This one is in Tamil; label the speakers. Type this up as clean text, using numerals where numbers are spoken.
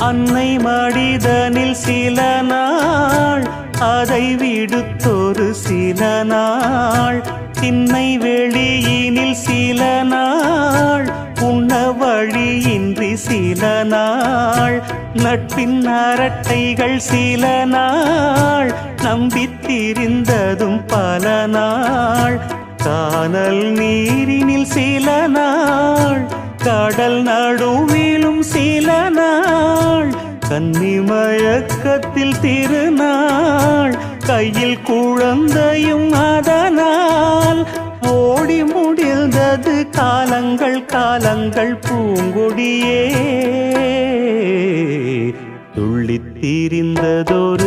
Speaker 1: அன்னை மடிதனில் சில நாள் அதை விடுத்தொரு சில நாள் திண்ணை வெளியினில் சில நாள் உண்ண வழியின்றி சில நாள் நட்பின் அரட்டைகள் சில நாள் நம்பித்திரிந்ததும் பல நாள் கானல் நீரினில் சில நாள் கடல் நடுவிலும் சில நாள் கன்னிமயக்கத்தில் திருநாள் கையில் குழந்தையும் அதனால் ஓடி முடிந்தது காலங்கள் காலங்கள் பூங்கொடியே துள்ளித் திரிந்ததொரு